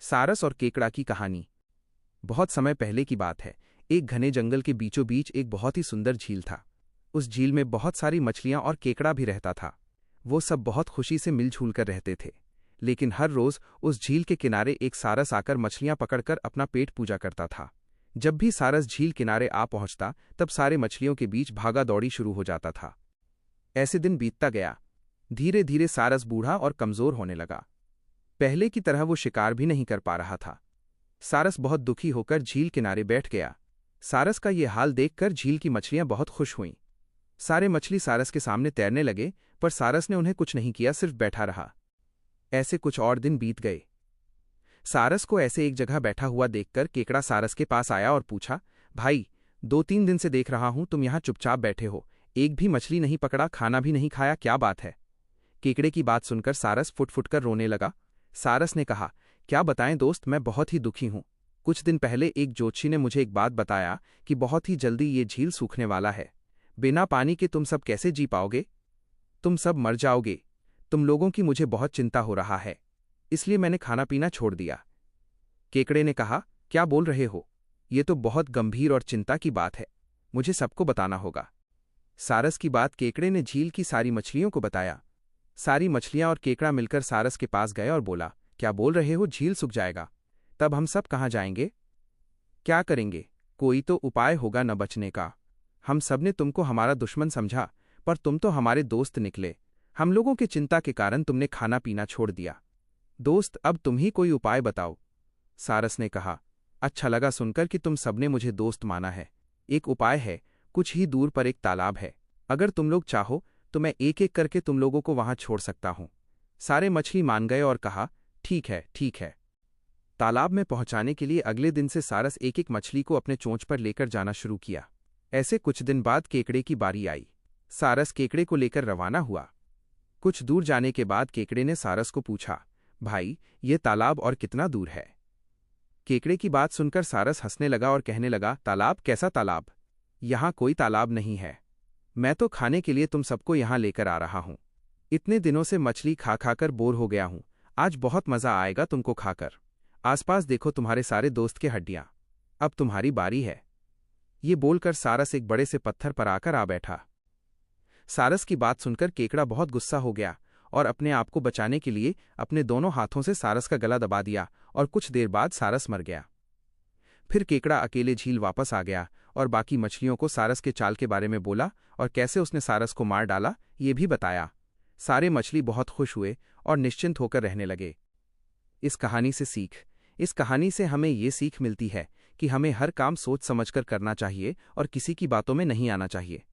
सारस और केकड़ा की कहानी। बहुत समय पहले की बात है। एक घने जंगल के बीचों बीच एक बहुत ही सुंदर झील था। उस झील में बहुत सारी मछलियां और केकड़ा भी रहता था। वो सब बहुत खुशी से मिलजुल कर रहते थे। लेकिन हर रोज उस झील के किनारे एक सारस आकर मछलियां पकड़कर अपना पेट पूजा करता था। जब भी सारस झील किनारे आ पहुंचता तब सारे मछलियों के बीच भागा दौड़ी शुरू हो जाता था। ऐसे दिन बीतता गया। धीरे धीरे सारस बूढ़ा और कमजोर होने लगा। पहले की तरह वो शिकार भी नहीं कर पा रहा था। सारस बहुत दुखी होकर झील किनारे बैठ गया। सारस का ये हाल देखकर झील की मछलियां बहुत खुश हुईं। सारे मछली सारस के सामने तैरने लगे, पर सारस ने उन्हें कुछ नहीं किया, सिर्फ बैठा रहा। ऐसे कुछ और दिन बीत गए। सारस को ऐसे एक जगह बैठा हुआ देखकर केकड़ा सारस के पास आया और पूछा, भाई, 2-3 दिन से देख रहा हूं तुम यहां चुपचाप बैठे हो, एक भी मछली नहीं पकड़ा, खाना भी नहीं खाया, क्या बात है? केकड़े की बात सुनकर सारस फुट फुट कर रोने लगा। सारस ने कहा, क्या बताएं दोस्त, मैं बहुत ही दुखी हूं। कुछ दिन पहले एक ज्योतिषी ने मुझे एक बात बताया कि बहुत ही जल्दी ये झील सूखने वाला है। बिना पानी के तुम सब कैसे जी पाओगे? तुम सब मर जाओगे। तुम लोगों की मुझे बहुत चिंता हो रहा है, इसलिए मैंने खाना पीना छोड़ दिया। केकड़े ने कहा, क्या बोल रहे हो? ये तो बहुत गंभीर और चिंता की बात है, मुझे सबको बताना होगा। सारस की बात केकड़े ने झील की सारी मछलियों को बताया। सारी मछलियां और केकड़ा मिलकर सारस के पास गए और बोला, क्या बोल रहे हो, झील सूख जाएगा? तब हम सब कहाँ जाएंगे? क्या करेंगे? कोई तो उपाय होगा न बचने का। हम सब ने तुमको हमारा दुश्मन समझा, पर तुम तो हमारे दोस्त निकले। हम लोगों की चिंता के कारण तुमने खाना पीना छोड़ दिया। दोस्त, अब तुम ही कोई उपाय बताओ। सारस ने कहा, अच्छा लगा सुनकर कि तुम सबने मुझे दोस्त माना है। एक उपाय है, कुछ ही दूर पर एक तालाब है। अगर तुम लोग चाहो तो मैं एक एक करके तुम लोगों को वहां छोड़ सकता हूं। सारे मछली मान गए और कहा, ठीक है, ठीक है। तालाब में पहुंचाने के लिए अगले दिन से सारस एक एक मछली को अपने चोंच पर लेकर जाना शुरू किया। ऐसे कुछ दिन बाद केकड़े की बारी आई। सारस केकड़े को लेकर रवाना हुआ। कुछ दूर जाने के बाद केकड़े ने सारस को पूछा, भाई, ये तालाब और कितना दूर है? केकड़े की बात सुनकर सारस हंसने लगा और कहने लगा, तालाब? कैसा तालाब? यहां कोई तालाब नहीं है। मैं तो खाने के लिए तुम सबको यहां लेकर आ रहा हूं। इतने दिनों से मछली खा खाकर बोर हो गया हूं। आज बहुत मजा आएगा तुमको खाकर। आसपास देखो, तुम्हारे सारे दोस्त के हड्डियां। अब तुम्हारी बारी है। ये बोलकर सारस एक बड़े से पत्थर पर आकर आ बैठा। सारस की बात सुनकर केकड़ा बहुत गुस्सा हो गया और अपने आप को बचाने के लिए अपने दोनों हाथों से सारस का गला दबा दिया और कुछ देर बाद सारस मर गया। फिर केकड़ा अकेले झील वापस आ गया और बाकी मछलियों को सारस के चाल के बारे में बोला और कैसे उसने सारस को मार डाला ये भी बताया। सारे मछली बहुत खुश हुए और निश्चिंत होकर रहने लगे। इस कहानी से सीख। इस कहानी से हमें ये सीख मिलती है कि हमें हर काम सोच समझकर करना चाहिए और किसी की बातों में नहीं आना चाहिए।